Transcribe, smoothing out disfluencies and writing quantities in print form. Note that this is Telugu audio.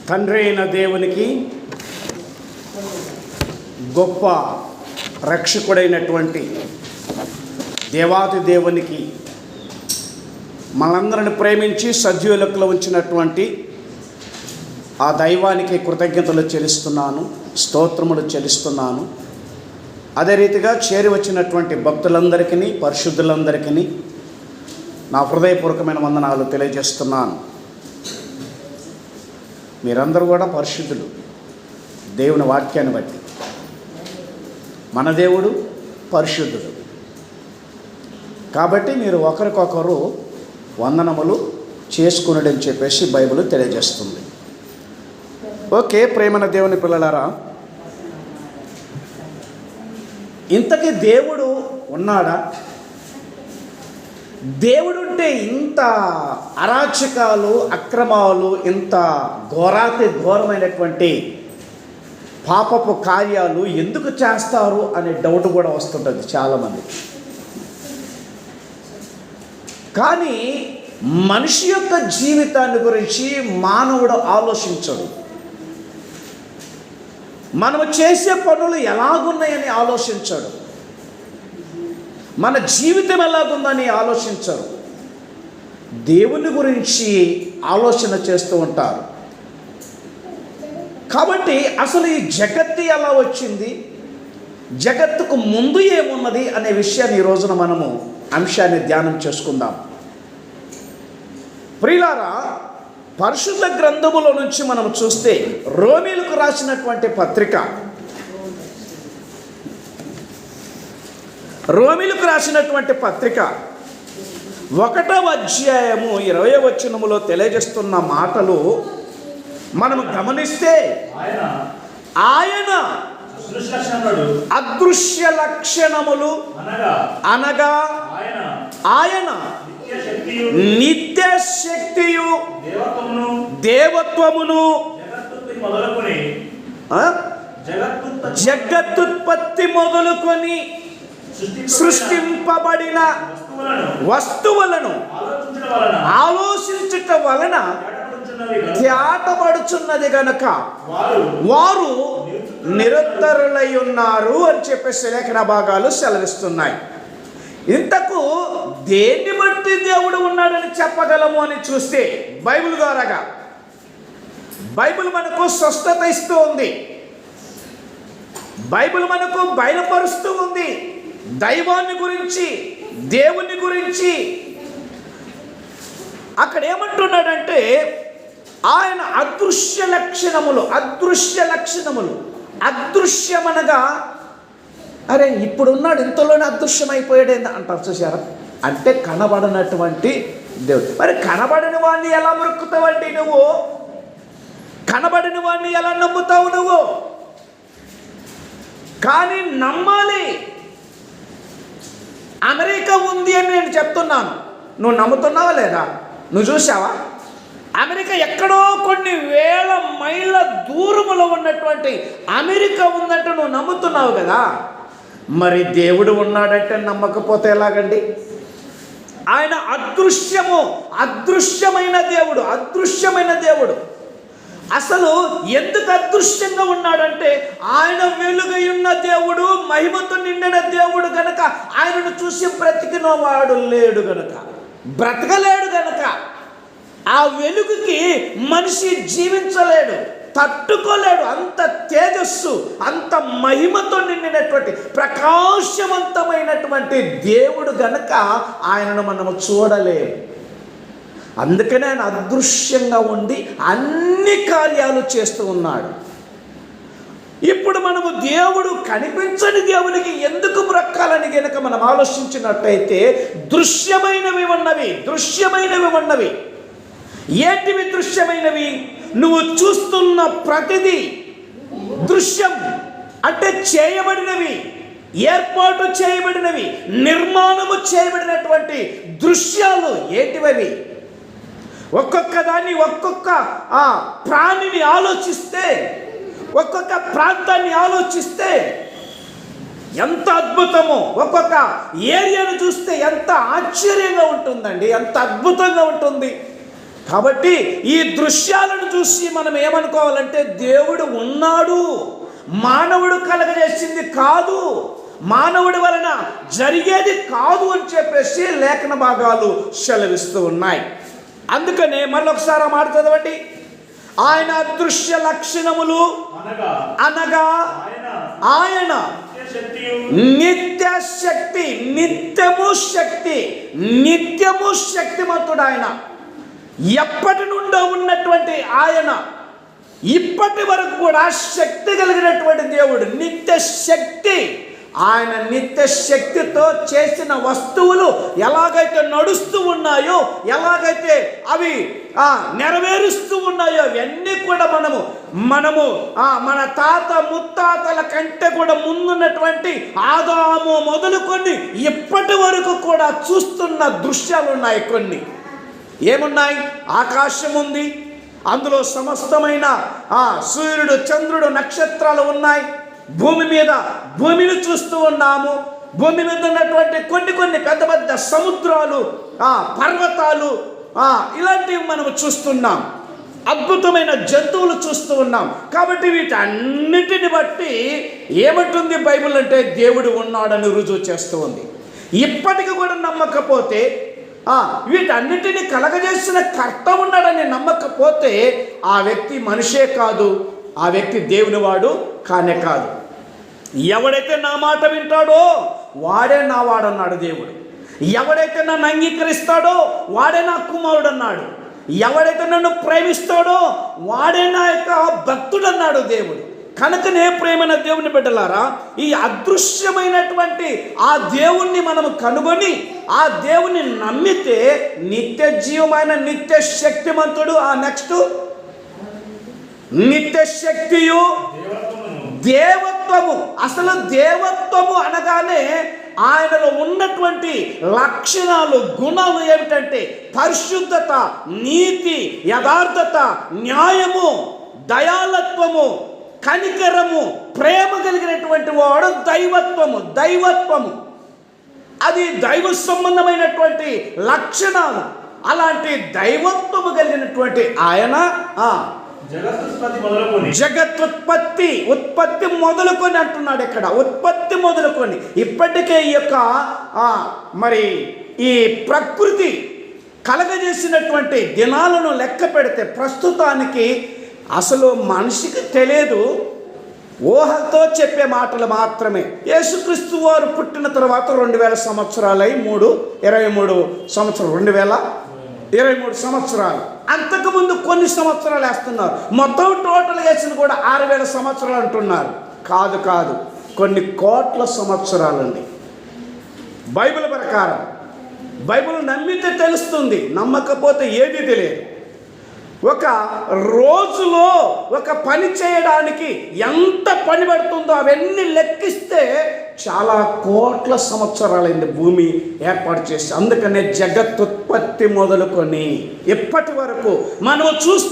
తండ్రి అయిన దేవునికి, గొప్ప రక్షకుడైనటువంటి దేవాది దేవునికి, మనందరిని ప్రేమించి సజీవులకులో ఉంచినటువంటి ఆ దైవానికి కృతజ్ఞతలు చెల్లిస్తున్నాను, స్తోత్రములు చెల్లిస్తున్నాను. అదే రీతిగా చేరి వచ్చినటువంటి భక్తులందరికీ, పరిశుద్ధులందరికీ నా హృదయపూర్వకమైన వందనాలు తెలియజేస్తున్నాను. మీరందరూ కూడా పరిశుద్ధులు దేవుని వాక్యాన్ని బట్టి. మన దేవుడు పరిశుద్ధుడు కాబట్టి మీరు ఒకరికొకరు వందనములు చేసుకునడని చెప్పేసి బైబిల్ తెలియజేస్తుంది. ఓకే, ప్రేమన దేవుని పిల్లలారా, ఇంతకీ దేవుడు ఉన్నాడా? దేవుడుంటే ఇంత అరాచకాలు, అక్రమాలు, ఇంత ఘోరమైనటువంటి పాపపు కార్యాలు ఎందుకు చేస్తారు అనే డౌట్ కూడా వస్తుంటుంది చాలామంది. కానీ మనిషి యొక్క జీవితాన్ని గురించి మానవుడు ఆలోచించడు. మనము చేసే పనులు ఎలాగున్నాయని ఆలోచించడు. మన జీవితం ఎలాగుందని ఆలోచించరు. దేవుని గురించి ఆలోచన చేస్తూ ఉంటారు. కాబట్టి అసలు ఈ జగత్తు ఎలా వచ్చింది, జగత్తుకు ముందు ఏమున్నది అనే విషయాన్ని ఈ రోజున మనము అంశాన్ని ధ్యానం చేసుకుందాం. ప్రియులారా, పరిశుద్ధ గ్రంథములో నుంచి మనం చూస్తే రోమీలకు రాసినటువంటి పత్రిక, రోమీలకు రాసినటువంటి పత్రిక 1వ అధ్యాయము 20వ వచనములో తెలియజేస్తున్న మాటలు మనము గమనిస్తే, ఆయన అదృశ్య లక్షణములు అనగా ఆయన నిత్య శక్తియు దేవత్వమును జగత్తుత్పత్తి మొదలుకొని సృష్టింపబడిన వస్తువులను ఆలోచించుట వలన త్యాటపడుచున్నది గనక వారు నిరుత్తరులై ఉన్నారు అని చెప్పేసి లేఖన భాగాలు సెలవిస్తున్నాయి. ఇంతకు దేన్ని బట్టి దేవుడు ఉన్నాడని చెప్పగలము అని చూస్తే బైబిల్ ద్వారాగా బైబిల్ మనకు స్పష్టత ఇస్తూ ఉంది. బైబిల్ మనకు బయలుపరుస్తూ ఉంది. దైవాన్ని గురించి, దేవుని గురించి అక్కడ ఏమంటున్నాడంటే, ఆయన అదృశ్య లక్షణములు అదృశ్యమనగా, అరే ఇప్పుడున్నాడు ఇంతలోనే అదృశ్యమైపోయాడు అంటారు చూసారా? అంటే కనబడనటువంటి దేవుడు. మరి కనబడని వాడిని ఎలా మొక్కుతావండి నువ్వు? కనబడని వాడిని ఎలా నమ్ముతావు నువ్వు? కానీ నమ్మాలి. అమెరికా ఉంది అని నేను చెప్తున్నాను, నువ్వు నమ్ముతున్నావా లేదా? నువ్వు చూసావా? అమెరికా ఎక్కడో కొన్ని వేల మైళ్ళ దూరములో ఉన్నటువంటి అమెరికా ఉందంటే నువ్వు నమ్ముతున్నావు కదా. మరి దేవుడు ఉన్నాడంటే నమ్మకపోతే ఎలాగండి? ఆయన అదృశ్యమైన దేవుడు. అసలు ఎందుకు అదృశ్యంగా ఉన్నాడంటే, ఆయన వెలుగై ఉన్న దేవుడు, మహిమతో నిండిన దేవుడు గనక ఆయనను చూసి బ్రతికిన వాడు లేడు గనక, బ్రతకలేడు గనక, ఆ వెలుగుకి మనిషి జీవించలేడు, తట్టుకోలేడు. అంత తేజస్సు, అంత మహిమతో నిండినటువంటి ప్రకాశవంతమైనటువంటి దేవుడు గనక ఆయనను మనము చూడలేము. అందుకనే ఆయన అదృశ్యంగా ఉండి అన్ని కార్యాలు చేస్తూ ఉన్నాడు. ఇప్పుడు మనము దేవుడు కనిపించని దేవునికి ఎందుకు బ్రక్కాలని గనక మనం ఆలోచించినట్టయితే దృశ్యమైనవి ఉన్నవి. ఏంటివి దృశ్యమైనవి? నువ్వు చూస్తున్న ప్రతిదీ దృశ్యం. అంటే చేయబడినవి, ఏర్పాటు చేయబడినవి, నిర్మాణము చేయబడినటువంటి దృశ్యాలు. ఏంటివవి? ఒక్కొక్క దాన్ని, ఒక్కొక్క ప్రాణిని ఆలోచిస్తే, ఒక్కొక్క ప్రాంతాన్ని ఆలోచిస్తే ఎంత అద్భుతమో, ఒక్కొక్క ఏరియాను చూస్తే ఎంత ఆశ్చర్యంగా ఉంటుందండి, ఎంత అద్భుతంగా ఉంటుంది. కాబట్టి ఈ దృశ్యాలను చూసి మనం ఏమనుకోవాలంటే దేవుడు ఉన్నాడు, మానవుడు కలగజేసింది కాదు, మానవుడి వలన జరిగేది కాదు అని చెప్పేసి లేఖన భాగాలు సెలవిస్తూ ఉన్నాయి. అందుకనే మరొకసారి ఆ మాట చదవండి. ఆయన అదృశ్య లక్షణములు అనగా ఆయన నిత్య శక్తి, నిత్యము శక్తిమంతుడు. ఆయన ఎప్పటి నుండో ఉన్నటువంటి ఆయన ఇప్పటి వరకు కూడా శక్తి కలిగినటువంటి దేవుడు, నిత్య శక్తి. ఆయన నిత్య శక్తితో చేసిన వస్తువులు ఎలాగైతే నడుస్తూ ఉన్నాయో, ఎలాగైతే అవి నెరవేరుస్తూ ఉన్నాయో, అవన్నీ కూడా మనము మన తాత ముత్తాతల కంటే కూడా ముందున్నటువంటి ఆదాము మొదలుకొని ఇప్పటి వరకు కూడా చూస్తున్న దృశ్యాలు ఉన్నాయి. కొన్ని ఏమున్నాయి? ఆకాశం ఉంది, అందులో సమస్తమైన సూర్యుడు, చంద్రుడు, నక్షత్రాలు ఉన్నాయి. భూమిని చూస్తూ ఉన్నాము. భూమి మీద ఉన్నటువంటి కొన్ని పెద్ద పెద్ద సముద్రాలు, పర్వతాలు, ఇలాంటివి మనం చూస్తున్నాం. అద్భుతమైన జంతువులు చూస్తూ ఉన్నాం. కాబట్టి వీటన్నిటిని బట్టి ఏమంటుంది బైబిల్ అంటే దేవుడు ఉన్నాడని రుజువు చేస్తూ ఉంది. ఇప్పటికి కూడా నమ్మకపోతే, వీటన్నిటిని కలగజేసిన కర్త ఉన్నాడని నమ్మకపోతే ఆ వ్యక్తి మనిషే కాదు, ఆ వ్యక్తి దేవుని వాడు కానే కాదు. ఎవడైతే నా మాట వింటాడో వాడే నా వాడన్నాడు దేవుడు. ఎవడైతే నన్ను అంగీకరిస్తాడో వాడే నా కుమారుడు అన్నాడు. ఎవడైతే నన్ను ప్రేమిస్తాడో వాడే నా యొక్క భక్తుడు అన్నాడు దేవుడు. కనుకనే ప్రేమైన దేవుని బిడ్డలారా, ఈ అదృశ్యమైనటువంటి ఆ దేవుణ్ణి మనము కనుగొని ఆ దేవుని నమ్మితే నిత్య జీవమైన నిత్య శక్తిమంతుడు, నెక్స్ట్ నిత్య శక్తియు దేవత్వము. అసలు దేవత్వము అనగానే ఆయనలో ఉన్నటువంటి లక్షణాలు, గుణాలు ఏమిటంటే పరిశుద్ధత, నీతి, యథార్థత, న్యాయము, దయాళత్వము, కనికరము, ప్రేమ కలిగినటువంటి వాడు దైవత్వము. అది దైవ సంబంధమైనటువంటి లక్షణాలు. అలాంటి దైవత్వము కలిగినటువంటి ఆయన ఉత్పత్తి మొదలుకొని అంటున్నాడు ఇక్కడ. ఉత్పత్తి మొదలుకొని ఇప్పటికే ఈ యొక్క మరి ఈ ప్రకృతి కలగజేసినటువంటి దినాలను లెక్క పెడితే ప్రస్తుతానికి అసలు మనిషికి తెలియదు, ఊహతో చెప్పే మాటలు మాత్రమే. యేసుక్రీస్తు వారు పుట్టిన తర్వాత 2000 సంవత్సరాలై 23 సంవత్సరాలు, 2023 సంవత్సరాలు. అంతకుముందు కొన్ని సంవత్సరాలు వేస్తున్నారు. మొత్తం టోటల్ వేసిన కూడా 6000 సంవత్సరాలు అంటున్నారు. కాదు, కొన్ని కోట్ల సంవత్సరాలండి. బైబిల్ ప్రకారం, బైబిల్ నమ్మితే తెలుస్తుంది, నమ్మకపోతే ఏది తెలియదు. ఒక రోజులో ఒక పని చేయడానికి ఎంత పని పడుతుందో అవన్నీ లెక్కిస్తే చాలా కోట్ల సంవత్సరాలైంది భూమి ఏర్పాటు చేసి. అందుకనే జగత్తుత్పత్తి మొదలుకొని ఇప్పటి వరకు మనం చూస్తే